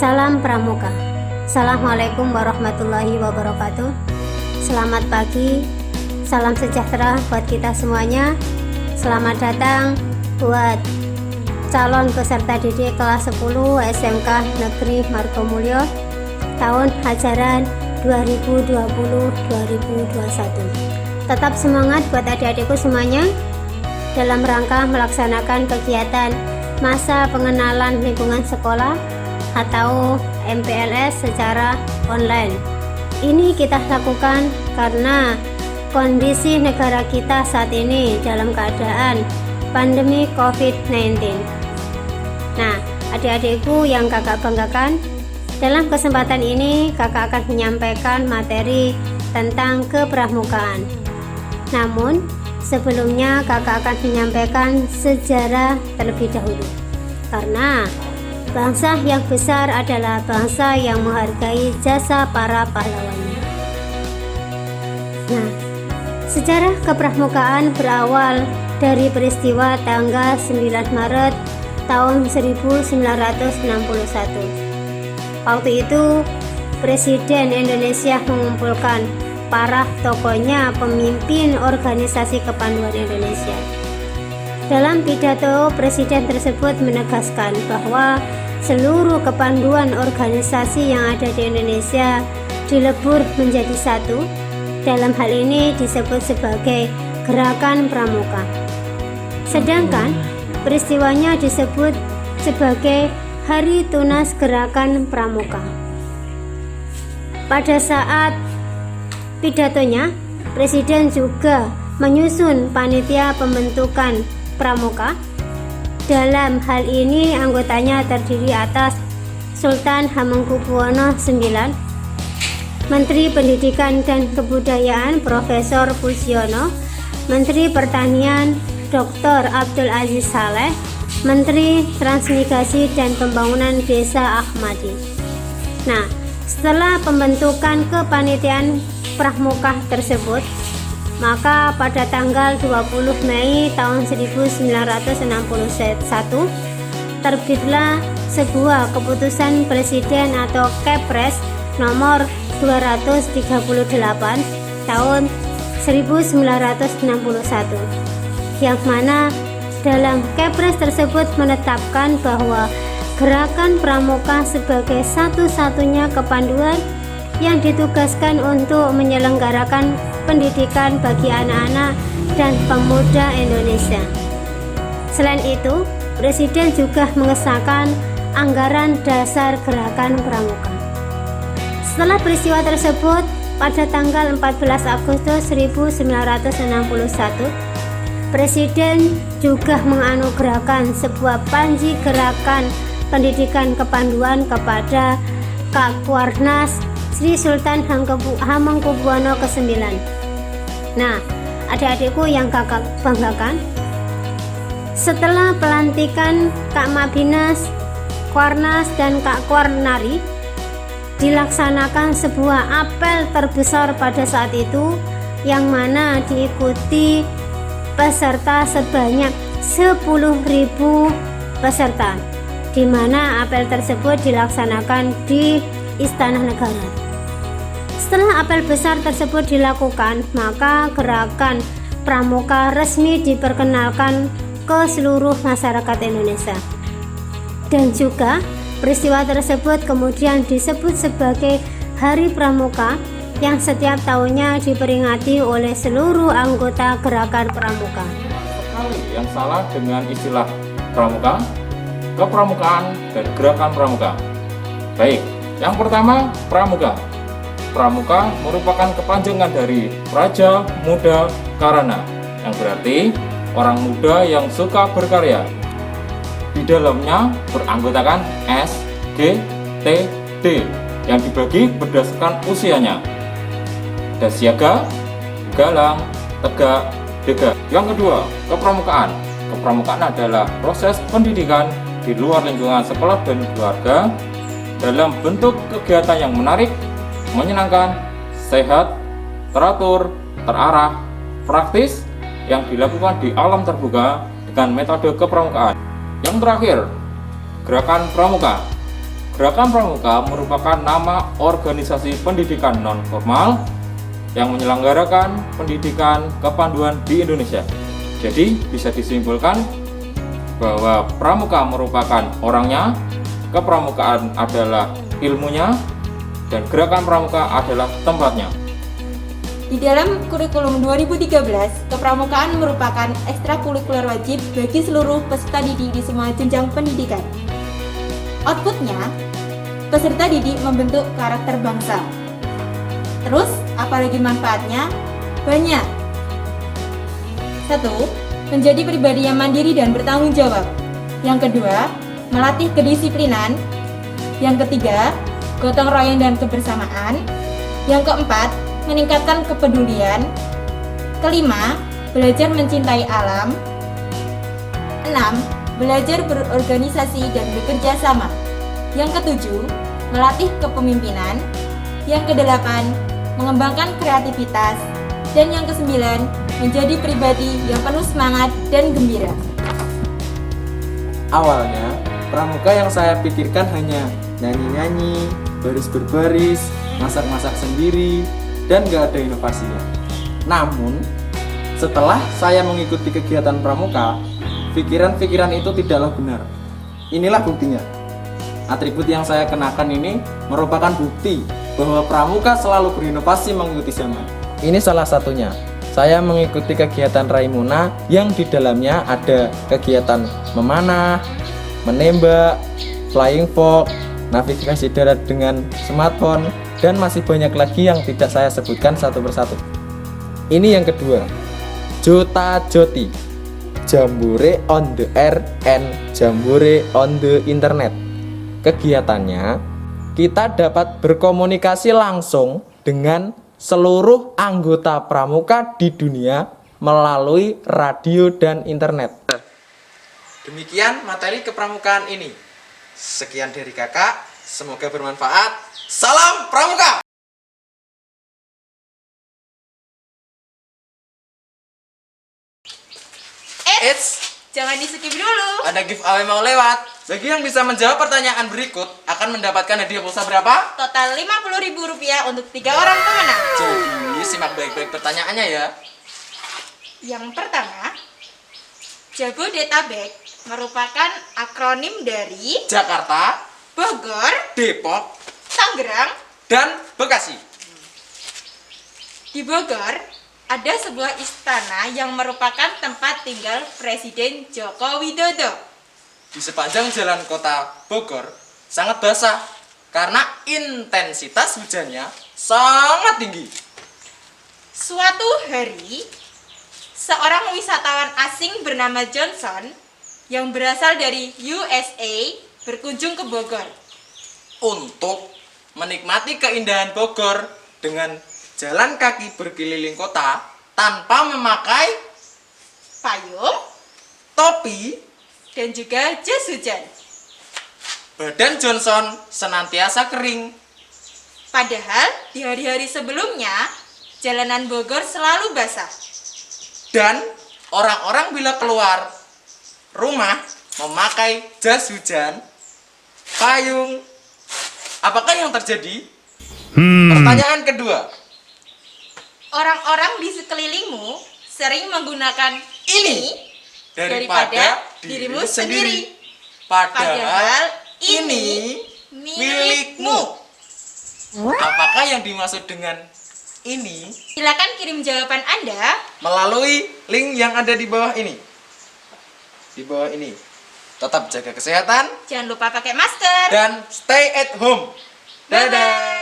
Salam Pramuka. Assalamualaikum warahmatullahi wabarakatuh. Selamat pagi, salam sejahtera buat kita semuanya. Selamat datang buat calon peserta didik kelas 10 SMK Negeri Margomulyo tahun ajaran 2020-2021. Tetap semangat buat adik-adikku semuanya dalam rangka melaksanakan kegiatan masa pengenalan lingkungan sekolah atau MPLS secara online. Ini kita lakukan karena kondisi negara kita saat ini dalam keadaan pandemi COVID-19. Nah, adik-adikku yang kakak banggakan, dalam kesempatan ini kakak akan menyampaikan materi tentang kepramukaan. Namun, sebelumnya kakak akan menyampaikan sejarah terlebih dahulu. Karena bangsa yang besar adalah bangsa yang menghargai jasa para pahlawannya. Nah, sejarah kepramukaan berawal dari peristiwa tanggal 9 Maret tahun 1961. Waktu itu, Presiden Indonesia mengumpulkan para tokohnya pemimpin organisasi kepanduan Indonesia. Dalam pidato, Presiden tersebut menegaskan bahwa seluruh kepanduan organisasi yang ada di Indonesia dilebur menjadi satu. Dalam hal ini disebut sebagai Gerakan Pramuka. Sedangkan peristiwanya disebut sebagai Hari Tunas Gerakan Pramuka. Pada saat pidatonya, Presiden juga menyusun panitia pembentukan Pramuka. Dalam hal ini anggotanya terdiri atas Sultan Hamengkubuwono IX, Menteri Pendidikan dan Kebudayaan Profesor Pusyono, Menteri Pertanian Dr. Abdul Aziz Saleh, Menteri Transmigrasi dan Pembangunan Desa Ahmadi. Nah, setelah pembentukan kepanitiaan Pramuka tersebut, maka pada tanggal 20 Mei tahun 1961 terbitlah sebuah keputusan Presiden atau Kepres nomor 238 tahun 1961, yang mana dalam Kepres tersebut menetapkan bahwa Gerakan Pramuka sebagai satu-satunya kepanduan yang ditugaskan untuk menyelenggarakan pendidikan bagi anak-anak dan pemuda Indonesia. Selain itu, Presiden juga mengesahkan anggaran dasar Gerakan Pramuka. Setelah peristiwa tersebut, pada tanggal 14 Agustus 1961, Presiden juga menganugerahkan sebuah panji gerakan pendidikan kepanduan kepada Kakwarnas Sri Sultan Hamengkubuwono ke-9. Nah, adik-adikku yang kakak banggakan, setelah pelantikan Kak Mabinas, Kwarnas dan Kak Kwarnari, dilaksanakan sebuah apel terbesar pada saat itu, yang mana diikuti peserta sebanyak 10.000 peserta, di mana apel tersebut dilaksanakan di Istana Negara. Setelah apel besar tersebut dilakukan, maka Gerakan Pramuka resmi diperkenalkan ke seluruh masyarakat Indonesia. Dan juga peristiwa tersebut kemudian disebut sebagai Hari Pramuka yang setiap tahunnya diperingati oleh seluruh anggota Gerakan Pramuka. Sekali yang salah dengan istilah pramuka, kepramukaan, dan gerakan pramuka. Baik, yang pertama, pramuka. Pramuka merupakan kepanjangan dari Praja Muda Karana, yang berarti orang muda yang suka berkarya. Di dalamnya beranggotakan S, G, T, D yang dibagi berdasarkan usianya. Dasiaga, Galang, Tegak, Dega. Yang kedua, kepramukaan. Kepramukaan adalah proses pendidikan di luar lingkungan sekolah dan keluarga dalam bentuk kegiatan yang menarik, menyenangkan, sehat, teratur, terarah, praktis yang dilakukan di alam terbuka dengan metode kepramukaan. Yang terakhir, gerakan pramuka. Gerakan Pramuka merupakan nama organisasi pendidikan non-formal yang menyelenggarakan pendidikan kepanduan di Indonesia. Jadi bisa disimpulkan bahwa pramuka merupakan orangnya, kepramukaan adalah ilmunya, dan gerakan pramuka adalah tempatnya. Di dalam kurikulum 2013, kepramukaan merupakan ekstrakurikuler wajib bagi seluruh peserta didik di semua jenjang pendidikan. Outputnya, peserta didik membentuk karakter bangsa. Terus, apalagi manfaatnya? Banyak. 1. Menjadi pribadi yang mandiri dan bertanggung jawab. Yang kedua, melatih kedisiplinan. Yang ketiga, gotong royong dan kebersamaan. Yang keempat, meningkatkan kepedulian. Kelima, belajar mencintai alam. 6. Belajar berorganisasi dan bekerja sama. Yang ketujuh, melatih kepemimpinan. Yang kedelapan, mengembangkan kreativitas. Dan yang kesembilan, menjadi pribadi yang penuh semangat dan gembira. Awalnya, pramuka yang saya pikirkan hanya nyanyi-nyanyi, baris berbaris, masak-masak sendiri, dan gak ada inovasinya. Namun, setelah saya mengikuti kegiatan pramuka, pikiran-pikiran itu tidaklah benar. Inilah buktinya. Atribut yang saya kenakan ini merupakan bukti bahwa pramuka selalu berinovasi mengikuti zaman. Ini salah satunya. Saya mengikuti kegiatan Raimuna yang di dalamnya ada kegiatan memanah, menembak, flying fox, navigasi darat dengan smartphone, dan masih banyak lagi yang tidak saya sebutkan satu persatu. Ini yang kedua, Jota Joti, Jambore on the air and Jambore on the internet. Kegiatannya, kita dapat berkomunikasi langsung dengan seluruh anggota pramuka di dunia melalui radio dan internet. Demikian materi kepramukaan ini. Sekian dari kakak, semoga bermanfaat. Salam Pramuka! Jangan di-skip dulu. Ada giveaway mau lewat. Bagi yang bisa menjawab pertanyaan berikut akan mendapatkan hadiah pulsa berapa? Total Rp50.000 untuk 3 orang pemenang. Jadi simak baik-baik pertanyaannya ya. Yang pertama, Jabodetabek merupakan akronim dari Jakarta, Bogor, Depok, Tangerang, dan Bekasi. Di Bogor, ada sebuah istana yang merupakan tempat tinggal Presiden Joko Widodo. Di sepanjang jalan kota Bogor sangat basah karena intensitas hujannya sangat tinggi. Suatu hari, seorang wisatawan asing bernama Johnson yang berasal dari USA berkunjung ke Bogor Untuk menikmati keindahan Bogor dengan jalan kaki berkeliling kota tanpa memakai payung topi dan juga jas hujan. Badan Johnson senantiasa kering. Padahal di hari-hari sebelumnya, jalanan Bogor selalu basah. Dan orang-orang bila keluar rumah memakai jas hujan, payung. Apakah yang terjadi? Pertanyaan kedua. Orang-orang di sekelilingmu sering menggunakan ini daripada dirimu sendiri. Padahal ini milikmu. Apakah yang dimaksud dengan ini? Silakan kirim jawaban Anda Melalui link yang ada di bawah ini. Di bawah ini. Tetap jaga kesehatan jangan lupa pakai masker. dan stay at home. Dadah.